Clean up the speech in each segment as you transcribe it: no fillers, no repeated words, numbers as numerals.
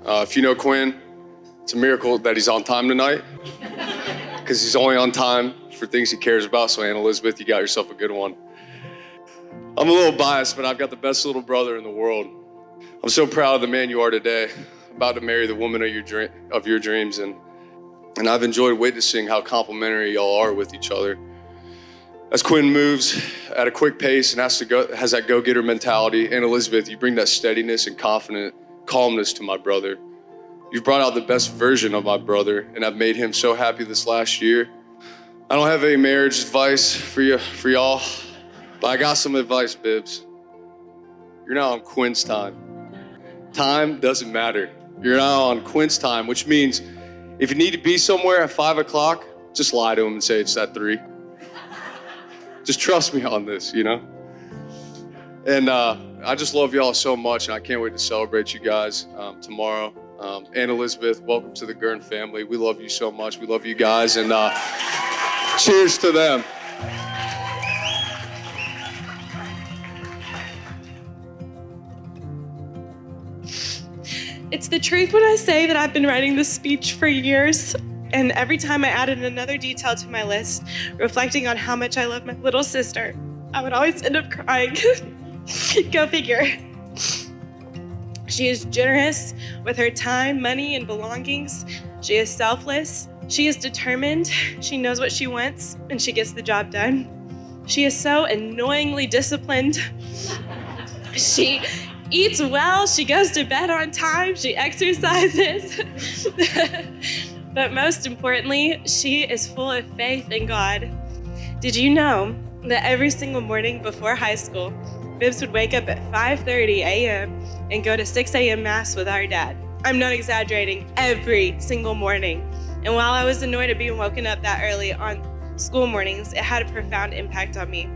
If you know Quinn, it's a miracle that he's on time tonight because he's only on time for things he cares about. So Aunt Elizabeth, you got yourself a good one. I'm a little biased, but I've got the best little brother in the world. I'm so proud of the man you are today, about to marry the woman of your dreams, and I've enjoyed witnessing how complementary y'all are with each other. As Quinn moves at a quick pace and has that go-getter mentality, and Elizabeth, you bring that steadiness and calmness to my brother. You've brought out the best version of my brother, and I've made him so happy this last year. I don't have any marriage advice for y'all, but I got some advice, Bibbs. You're now on Quinn's time. Time doesn't matter. You're now on Quinn's time, which means if you need to be somewhere at 5 o'clock, just lie to him and say it's at 3. Just trust me on this, you know? And I just love y'all so much, and I can't wait to celebrate you guys tomorrow. Aunt Elizabeth, welcome to the Gurn family. We love you so much. We love you guys, and cheers to them. It's the truth when I say that I've been writing this speech for years, and every time I added another detail to my list, reflecting on how much I love my little sister, I would always end up crying. Go figure. She is generous with her time, money, and belongings. She is selfless. She is determined. She knows what she wants, and she gets the job done. She is so annoyingly disciplined. She eats well. She goes to bed on time. She exercises. But most importantly, she is full of faith in God. Did you know that every single morning before high school, Bibbs would wake up at 5:30 a.m. and go to 6 a.m. Mass with our dad? I'm not exaggerating, every single morning. And while I was annoyed at being woken up that early on school mornings, it had a profound impact on me.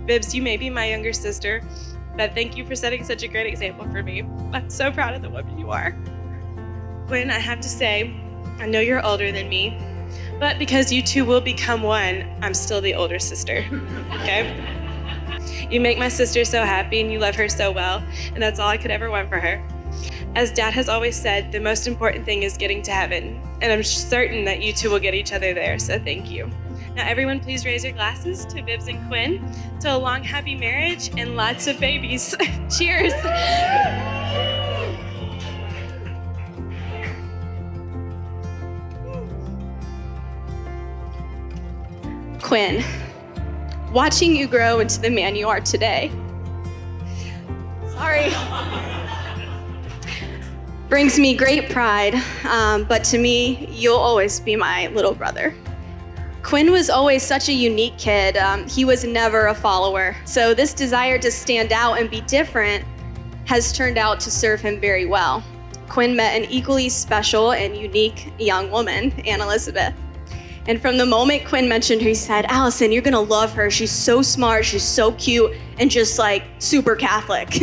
Bibbs, you may be my younger sister, but thank you for setting such a great example for me. I'm so proud of the woman you are. Quinn, I have to say, I know you're older than me, but because you two will become one, I'm still the older sister, okay? You make my sister so happy and you love her so well, and that's all I could ever want for her. As Dad has always said, the most important thing is getting to heaven, and I'm certain that you two will get each other there, so thank you. Now everyone please raise your glasses to Bibbs and Quinn, to a long happy marriage and lots of babies. Cheers. Quinn, watching you grow into the man you are today, brings me great pride, but to me, you'll always be my little brother. Quinn was always such a unique kid. He was never a follower. So this desire to stand out and be different has turned out to serve him very well. Quinn met an equally special and unique young woman, Aunt Elizabeth. And from the moment Quinn mentioned her, he said, "Allison, you're gonna love her. She's so smart, she's so cute, and just like super Catholic."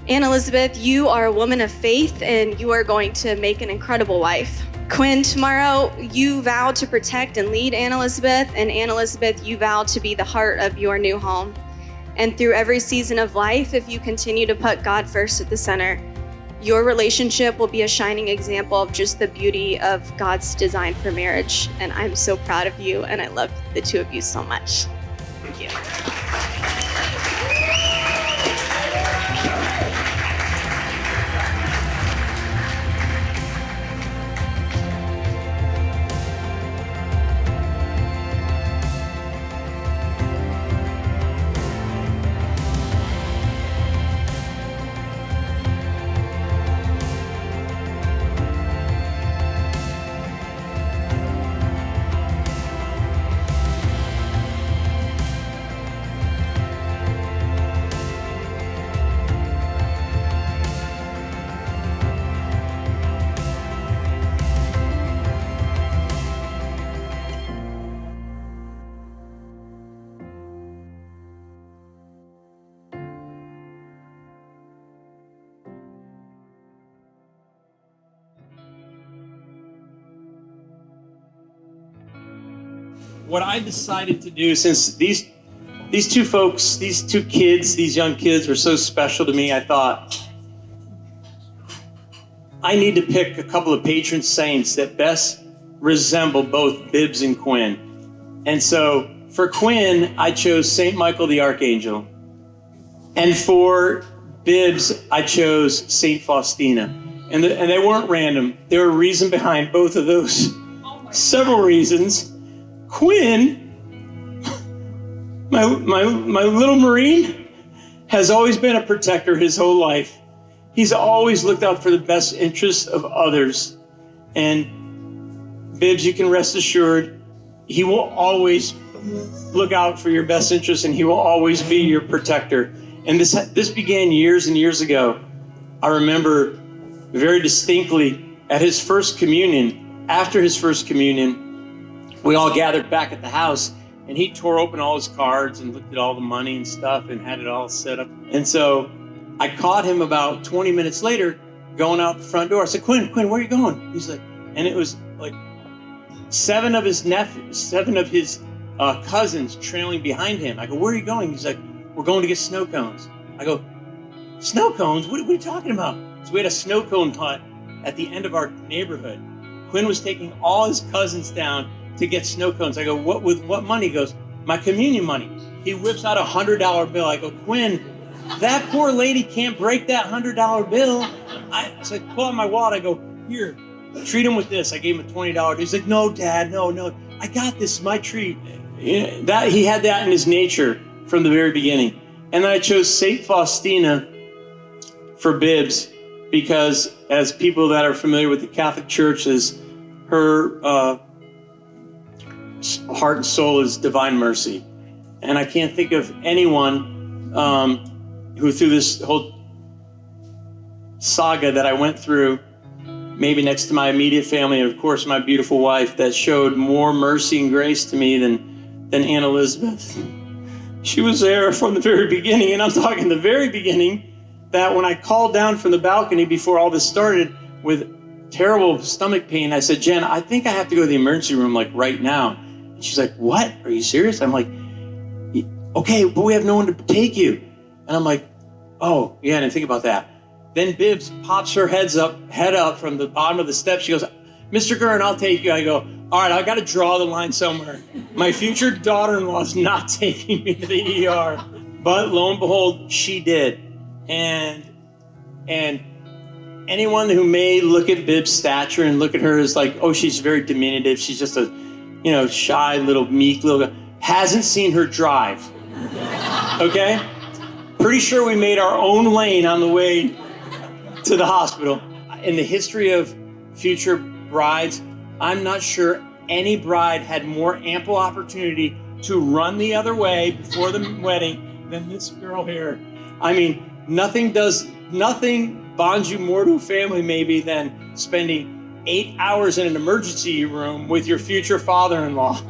Aunt Elizabeth, you are a woman of faith and you are going to make an incredible wife. Quinn, tomorrow you vow to protect and lead Aunt Elizabeth, and Aunt Elizabeth, you vow to be the heart of your new home. And through every season of life, if you continue to put God first at the center, your relationship will be a shining example of just the beauty of God's design for marriage. And I'm so proud of you, and I love the two of you so much. Thank you. What I decided to do, since these two folks, these two kids, these young kids were so special to me, I thought I need to pick a couple of patron saints that best resemble both Bibbs and Quinn. And so for Quinn, I chose St. Michael the Archangel. And for Bibbs, I chose St. Faustina. And they weren't random. There were a reason behind both of those. Several reasons. Quinn, my little Marine, has always been a protector his whole life. He's always looked out for the best interests of others. And Bibbs, you can rest assured, he will always look out for your best interests, and he will always be your protector. And this began years and years ago. I remember very distinctly at his first communion, after his first communion, we all gathered back at the house, and he tore open all his cards and looked at all the money and stuff and had it all set up. And so I caught him about 20 minutes later going out the front door. I said, Quinn, where are you going? He's like, and it was like seven of his cousins trailing behind him. I go, where are you going? He's like, we're going to get snow cones. I go, snow cones? What are you talking about? So we had a snow cone hunt at the end of our neighborhood. Quinn was taking all his cousins down to get snow cones. I go, with what money? He goes, my communion money. He whips out a $100 bill. I go, Quinn, that poor lady can't break that $100 bill. So I pull out my wallet. I go, here, treat him with this. I gave him a $20. He's like, no, Dad, no. I got this, my treat. That he had that in his nature from the very beginning. And then I chose St. Faustina for Bibbs because, as people that are familiar with the Catholic Church, her heart and soul is divine mercy. And I can't think of anyone who, through this whole saga that I went through, maybe next to my immediate family and of course my beautiful wife, that showed more mercy and grace to me than Aunt Elizabeth. She was there from the very beginning, and I'm talking the very beginning, that when I called down from the balcony before all this started with terrible stomach pain, I said, Jen, I think I have to go to the emergency room like right now. And she's like, what? Are you serious? I'm like, okay, but we have no one to take you. And I'm like, oh, yeah, I didn't think about that. Then Bibbs pops her head up from the bottom of the steps. She goes, Mr. Gurn, I'll take you. I go, all right, I got to draw the line somewhere. My future daughter-in-law is not taking me to the ER. But lo and behold, she did. And anyone who may look at Bibbs' stature and look at her as like, oh, she's very diminutive. She's just a, shy little meek little guy, hasn't seen her drive. Okay? Pretty sure we made our own lane on the way to the hospital. In the history of future brides, I'm not sure any bride had more ample opportunity to run the other way before the wedding than this girl here. I mean, nothing bonds you more to a family maybe than spending 8 hours in an emergency room with your future father-in-law.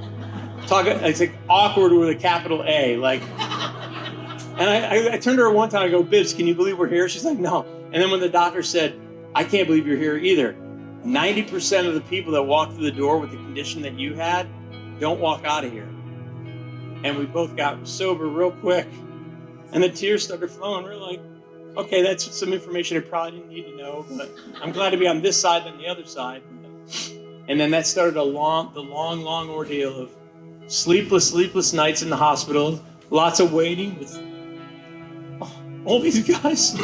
It's like awkward with a capital A. And I turned to her one time, I go, Bibbs, can you believe we're here? She's like, no. And then when the doctor said, I can't believe you're here either. 90% of the people that walk through the door with the condition that you had don't walk out of here. And we both got sober real quick. And the tears started flowing. We're like, okay, that's some information I probably didn't need to know, but I'm glad to be on this side than the other side. And then that started the long ordeal of sleepless nights in the hospital, lots of waiting with all these guys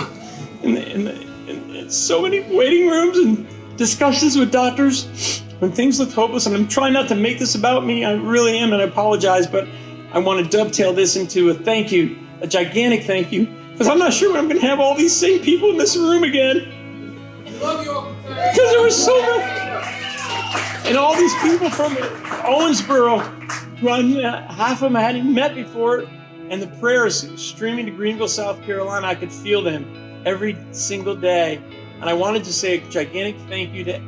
in so many waiting rooms and discussions with doctors when things look hopeless. And I'm trying not to make this about me. I really am, and I apologize, but I want to dovetail this into a thank you, a gigantic thank you, because I'm not sure when I'm going to have all these same people in this room again. Because there was so many. And all these people from Owensboro, who half of them I hadn't met before, and the prayers streaming to Greenville, South Carolina, I could feel them every single day. And I wanted to say a gigantic thank you to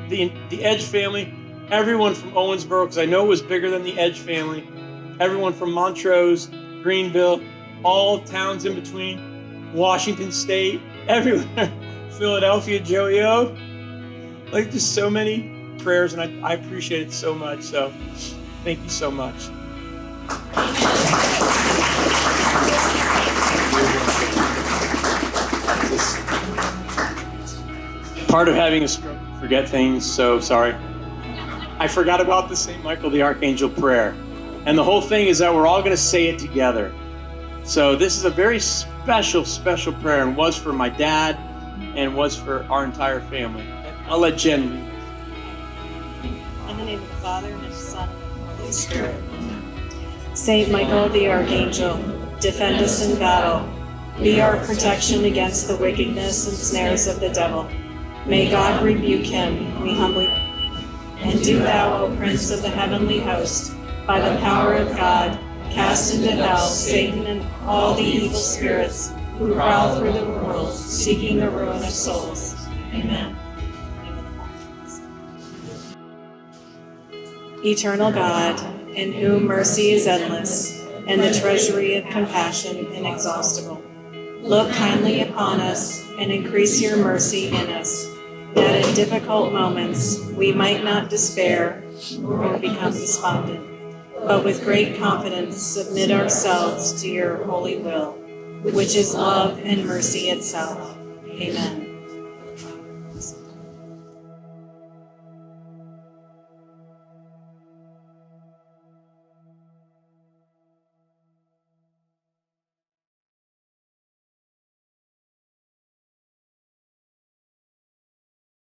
the Edge family, everyone from Owensboro, because I know it was bigger than the Edge family, everyone from Montrose, Greenville, all towns in between, Washington State, everywhere, Philadelphia, Joey O. Like, just so many prayers, and I appreciate it so much. So thank you so much. Part of having a stroke, you forget things, so sorry. I forgot about the St. Michael the Archangel prayer. And the whole thing is that we're all going to say it together. So this is a very special, special prayer, and was for my dad and was for our entire family. I'll let Jen read. In the name of the Father, and of the Son, and of the Holy Spirit. Saint Michael the Archangel, defend us in battle. Be our protection against the wickedness and snares of the devil. May God rebuke him, we humbly pray. And do thou, O Prince of the heavenly host, by the power of God, cast into hell Satan and all the evil spirits who prowl through the world, seeking the ruin of souls. Amen. Eternal God, in whom mercy is endless, and the treasury of compassion inexhaustible, look kindly upon us and increase your mercy in us, that in difficult moments we might not despair or become despondent, but with great confidence submit ourselves to your holy will, which is love and mercy itself. Amen.